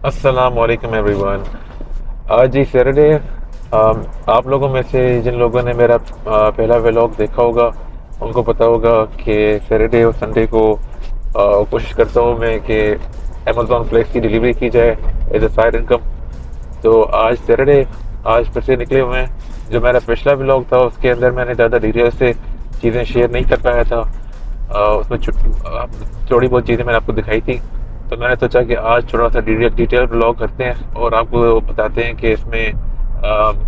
अस्सलाम वालेकुम एवरीवन। आज ही सैटरडे। आप लोगों में से जिन लोगों ने मेरा पहला व्लॉग देखा होगा उनको पता होगा कि सैटरडे और संडे को कोशिश करता हूँ मैं कि अमेज़ॉन फ्लेक्स की डिलीवरी की जाए एज अ साइड इनकम। तो आज सैटरडे, आज फिर से निकले हुए हैं। जो मेरा पिछला व्लॉग था उसके अंदर मैंने ज़्यादा डिटेल से चीज़ें शेयर नहीं कर पाया था। उसमें थोड़ी बहुत चीज़ें मैंने आपको दिखाई थी। तो मैंने सोचा कि आज थोड़ा सा डिटेल ब्लॉग करते हैं और आपको बताते हैं कि इसमें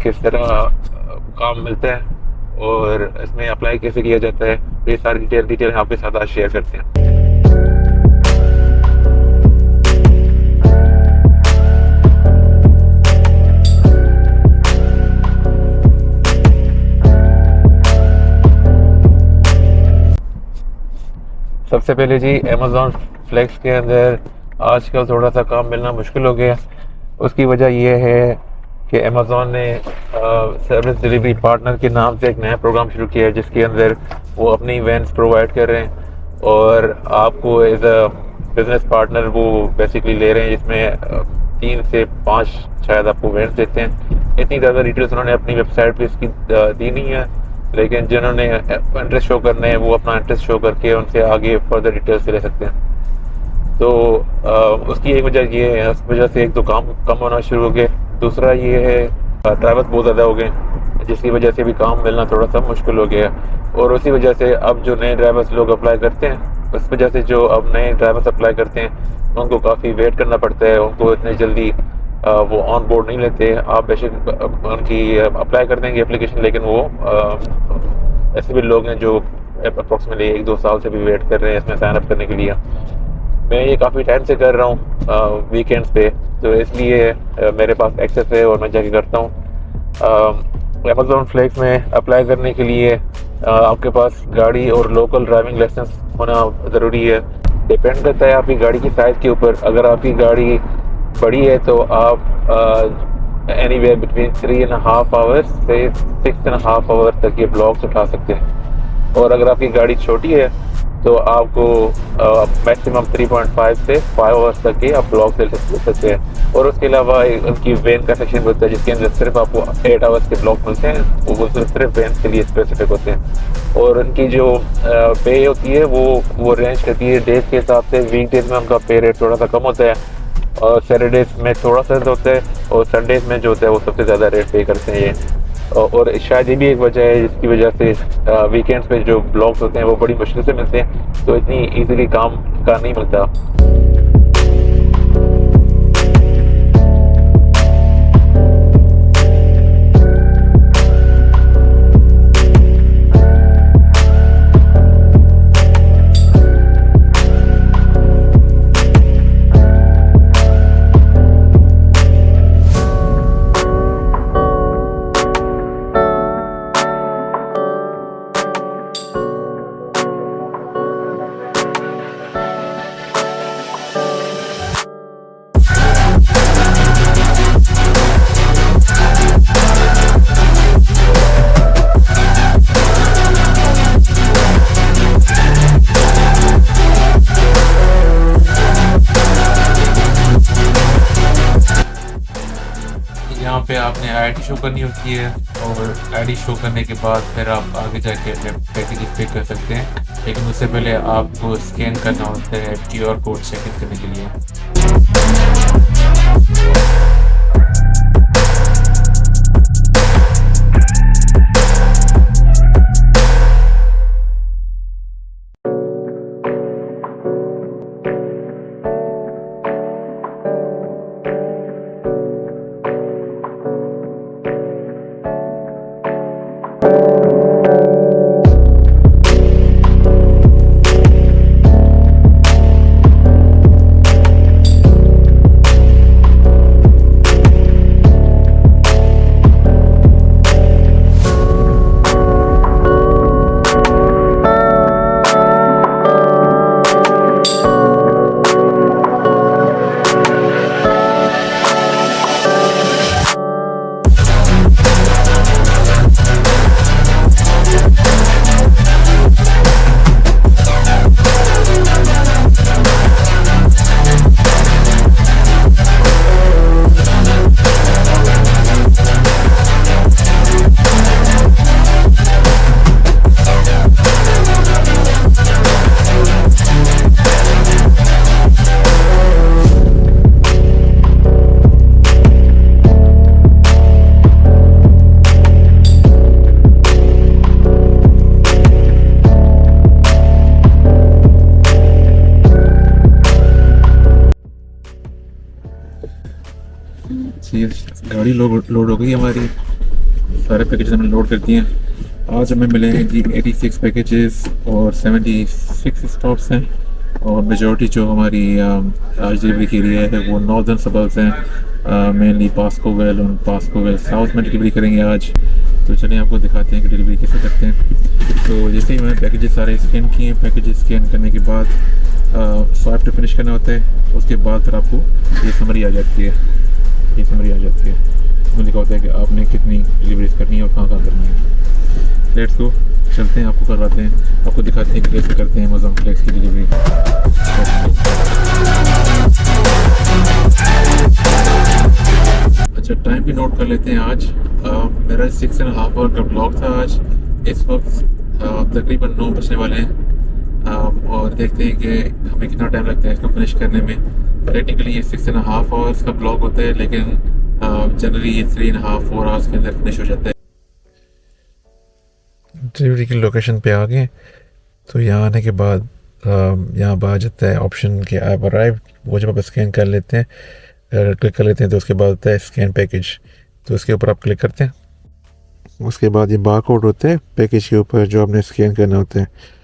किस तरह काम मिलता है और इसमें अप्लाई कैसे किया जाता है। तो ये सारी डिटेल आपके साथ आज शेयर करते हैं। सबसे पहले जी, अमेज़ॉन फ्लेक्स के अंदर आजकल थोड़ा सा काम मिलना मुश्किल हो गया। उसकी वजह यह है कि अमेज़ॉन ने सर्विस डिलीवरी पार्टनर के नाम से एक नया प्रोग्राम शुरू किया है जिसके अंदर वो अपनी वैन्स प्रोवाइड कर रहे हैं और आपको एज अ बिजनेस पार्टनर वो बेसिकली ले रहे हैं, जिसमें 3 से 5 शायद आपको वैन्स देते हैं। इतनी ज़्यादा डिटेल्स उन्होंने अपनी वेबसाइट पे इसकी दी नहीं है, लेकिन जिन्होंने इंटरेस्ट शो करने हैं वो अपना इंटरेस्ट शो करके उनसे आगे फर्दर डिटेल्स ले सकते हैं। तो उसकी एक वजह ये है, उस वजह से एक तो काम कम होना शुरू हो गए। दूसरा ये है ड्राइवर्स बहुत ज़्यादा हो गए जिसकी वजह से भी काम मिलना थोड़ा सा मुश्किल हो गया। और उसी वजह से अब जो नए ड्राइवर्स लोग अप्लाई करते हैं, उस वजह से जो अब नए ड्राइवर्स अप्लाई करते हैं उनको काफ़ी वेट करना पड़ता है। उनको इतने जल्दी वो ऑन बोर्ड नहीं लेते। आप बेशक उनकी अप्लाई कर देंगे एप्लीकेशन, लेकिन वो ऐसे भी लोग हैं जो अप्रॉक्सीमेटली 1-2 साल से भी वेट कर रहे हैं इसमें साइन अप करने के लिए। मैं ये काफ़ी टाइम से कर रहा हूँ वीकेंड्स पे, तो इसलिए मेरे पास एक्सेस है और मैं जाके करता हूँ। अमेज़ॉन फ्लेक्स में अप्लाई करने के लिए आपके पास गाड़ी और लोकल ड्राइविंग लाइसेंस होना ज़रूरी है। डिपेंड करता है आपकी गाड़ी की साइज़ के ऊपर। अगर आपकी गाड़ी बड़ी है तो आप एनीवेयर बिटवीन 3.5 आवर्स से 6.5 आवर्स तक ये ब्लॉक्स उठा सकते हैं। और अगर आपकी गाड़ी छोटी है तो आपको मैक्सिमम 3.5 से 5 आवर्स तक के आप ब्लॉक ले सकते हैं। और उसके अलावा उनकी वैन का सेक्शन होता है जिसके अंदर सिर्फ आपको 8 आवर्स के ब्लॉक मिलते हैं। वो सिर्फ वैन के लिए स्पेसिफिक होते हैं। और उनकी जो पे होती है वो रेंज करती है डेज के हिसाब से। वीक डेज में उनका पे रेट थोड़ा सा कम होता है और सैटरडेज में थोड़ा सा होता है, और संडेज में जो होता है वो सबसे ज़्यादा रेट पे करते हैं ये। और शायद ये भी एक वजह है जिसकी वजह से वीकेंड्स पे जो ब्लॉक्स होते हैं वो बड़ी मुश्किल से मिलते हैं, तो इतनी इजीली काम का नहीं मिलता। यहाँ पे आपने आईडी शो करनी होती है और आईडी शो करने के बाद फिर आप आगे जाके अपने पैकेजेस पे कर सकते हैं, लेकिन उससे पहले आपको स्कैन करना होता है QR कोड चेक इन करने के लिए। जी गाड़ी लोड हो गई हमारी, सारे पैकेजेस हमने लोड कर दिए हैं। आज हमें मिले हैं जी 86 पैकेजेस और 76 स्टॉप्स हैं, और मेजॉरिटी जो हमारी आज डिलीवरी की रही है वो नॉर्दर्न सबर्ब्स हैं, मेनली पास्कोवेल और पास्कोवेल साउथ में डिलीवरी करेंगे आज। तो चलिए आपको दिखाते हैं कि डिलीवरी कैसे करते हैं। तो जैसे ही मैंने पैकेजेस सारे स्कैन किए, पैकेजेस स्कैन करने के बाद स्वाइप टू फिनिश करना होता है, उसके बाद फिर आपको ये समरी आ जाती है। ये समरी आ जाती है, उसमें लिखा होता है कि आपने कितनी डिलीवरीज करनी है और कहाँ कहाँ करनी है। लेट्स गो, चलते हैं, आपको करवाते हैं, आपको दिखाते हैं कि कैसे करते हैं अमेज़ॉन फ्लेक्स की डिलीवरी। अच्छा, टाइम भी नोट कर लेते हैं। आज मेरा 6.5 आवर का ब्लॉग था आज। इस वक्त तकरीबन 9 बजने वाले हैं, और देखते हैं कि हमें कितना टाइम लगता है इसको फिनिश करने में। टेक्निकली ये 6.5 आवर्स का ब्लॉग होता है, लेकिन जनरली ये 3.5-4 आवर्स के अंदर फिनिश हो जाता है। डिलीवरी की लोकेशन पे आ गए, तो यहाँ आने के बाद यहाँ पर आ जाता है ऑप्शन कि आप अराइव। वो जब आप स्कैन कर लेते हैं, क्लिक कर लेते हैं, तो उसके बाद होता है स्कैन पैकेज। तो उसके ऊपर आप क्लिक करते हैं, उसके बाद ये बार कोड होते हैं पैकेज के ऊपर जो आपने स्कैन करना होता है।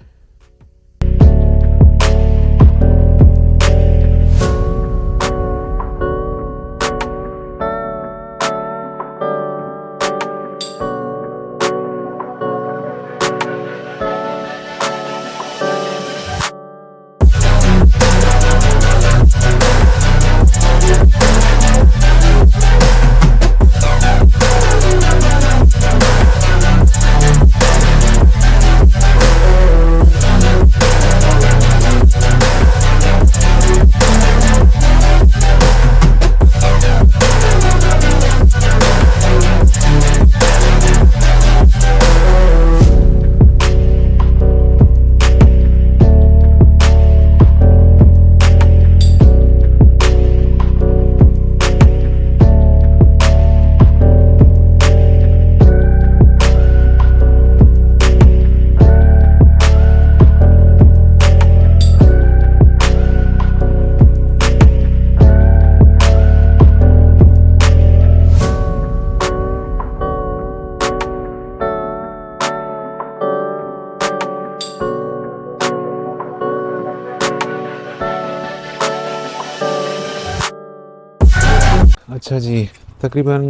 अच्छा जी, तकरीबन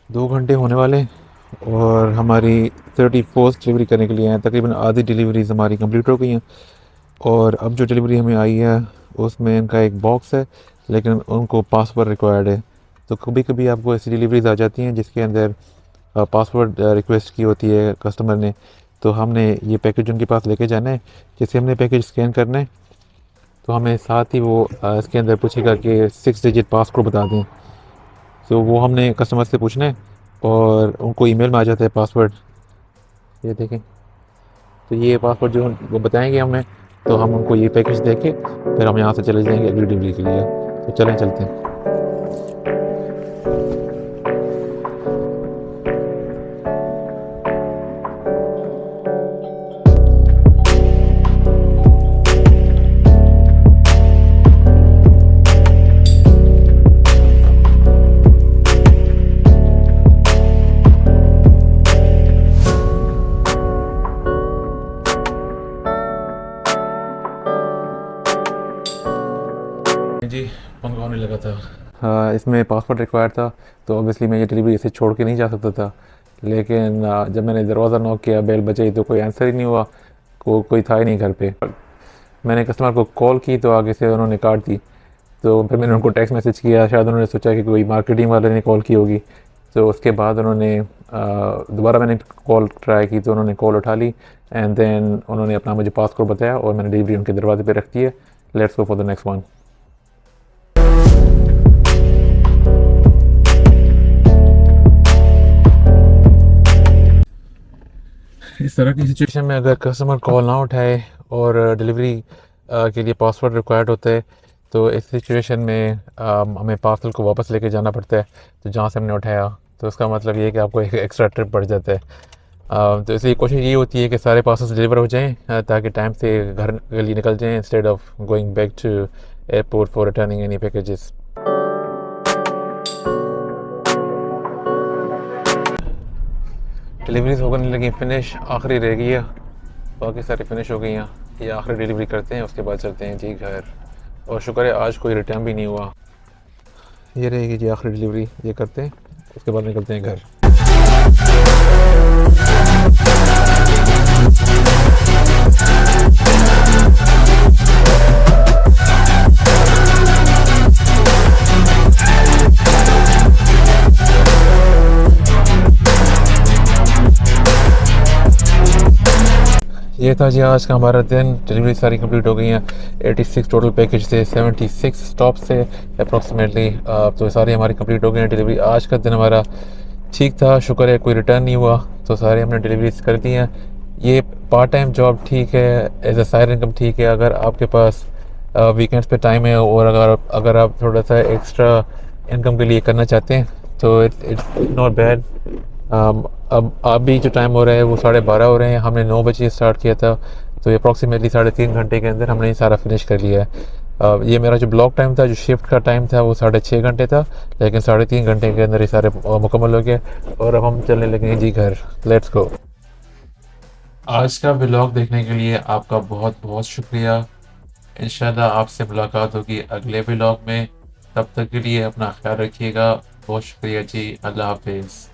2 घंटे होने वाले, और हमारी 34th डिलीवरी करने के लिए हैं। तकरीबन आधी डिलीवरीज हमारी कंप्लीट हो गई हैं, और अब जो डिलीवरी हमें आई है उसमें इनका एक बॉक्स है, लेकिन उनको पासवर्ड रिक्वायर्ड है। तो कभी कभी आपको ऐसी डिलीवरीज आ जाती हैं जिसके अंदर पासवर्ड रिक्वेस्ट की होती है कस्टमर ने। तो हमने ये पैकेज उनके पास लेके जाना है। जैसे हमने पैकेज स्कैन करना है, तो हमें साथ ही वो इसके अंदर पूछेगा कि 6 डिजिट पासकोड बता दें। तो वो हमने कस्टमर से पूछना है, और उनको ईमेल में आ जाता है पासवर्ड। ये देखें, तो ये पासवर्ड जो वो बताएंगे हमें, तो हम उनको ये पैकेज दे के फिर हम यहाँ से चले जाएंगे अगली डिलीवरी के लिए। तो चलें, चलते हैं। जी फोन होने लगा था। हाँ, इसमें पासवर्ड रिक्वायर्ड था, तो ऑब्वियसली मैं ये डिलीवरी ऐसे छोड़ के नहीं जा सकता था। लेकिन जब मैंने दरवाज़ा नॉक किया, बेल बजाई, तो कोई आंसर ही नहीं हुआ, कोई था ही नहीं घर पे। मैंने कस्टमर को कॉल की तो आगे से उन्होंने काट दी। तो फिर मैंने उनको टेक्स्ट मैसेज किया, शायद उन्होंने सोचा कि कोई मार्केटिंग वाले ने कॉल की होगी। तो उसके बाद उन्होंने दोबारा मैंने कॉल ट्राई की, तो उन्होंने कॉल उठा ली, एंड देन उन्होंने अपना मुझे पासकोड बताया, और मैंने डिलीवरी उनके दरवाजे पे रख दी है। Let's go for the next one. इस तरह की सिचुएशन में अगर कस्टमर कॉल ना उठाए और डिलीवरी के लिए पासवर्ड रिक्वायर्ड होता है, तो इस सिचुएशन में हमें पार्सल को वापस लेके जाना पड़ता है, तो जहाँ से हमने उठाया। तो उसका मतलब ये है कि आपको एक एक्स्ट्रा ट्रिप पड़ जाता है। तो इसलिए कोशिश ये होती है कि सारे पार्सल्स डिलीवर हो जाएं, ताकि टाइम से घर के लिए निकल जाएं, instead of going back to airport for returning any packages. Deliveries होने लगी फिनिश, आखिरी रह गई है, बाकी सारी फिनिश हो गई हैं। ये आखिरी डिलीवरी करते हैं, उसके बाद चलते हैं जी घर। और शुक्र है आज कोई रिटर्न भी नहीं हुआ। ये रहेगी जी आखिरी डिलीवरी, ये करते हैं, उसके बाद निकलते हैं घर। ये था जी आज का हमारा दिन। डिलीवरी सारी कंप्लीट हो गई हैं। 86 टोटल पैकेज से 76 स्टॉप से अप्रॉक्सीमेटली, तो सारी हमारी कंप्लीट हो गई हैं डिलीवरी। आज का दिन हमारा ठीक था, शुक्र है कोई रिटर्न नहीं हुआ, तो सारे हमने डिलीवरीज कर दी हैं। ये पार्ट टाइम जॉब ठीक है, एज अ साइड इनकम ठीक है। अगर आपके पास वीकेंड्स पे टाइम है और अगर आप थोड़ा सा एक्स्ट्रा इनकम के लिए करना चाहते हैं तो इट्स नॉट बैड। अब भी जो टाइम हो रहा है वो 12:30 हो रहे हैं। हमने 9 बजे स्टार्ट किया था, तो ये अप्रॉक्सीमेटली 3.5 घंटे के अंदर हमने ये सारा फिनिश कर लिया है। ये मेरा जो ब्लॉक टाइम था, जो शिफ्ट का टाइम था, वो 6.5 घंटे था, लेकिन 3.5 घंटे के अंदर ये सारे मुकम्मल हो गए और अब हम चलने लगे जी घर। Let's go. आज का व्लॉग देखने के लिए आपका बहुत बहुत शुक्रिया। इंशाल्लाह आपसे मुलाकात होगी अगले व्लॉग में। तब तक के लिए अपना ख्याल रखिएगा। बहुत शुक्रिया जी, अल्लाह हाफिज़।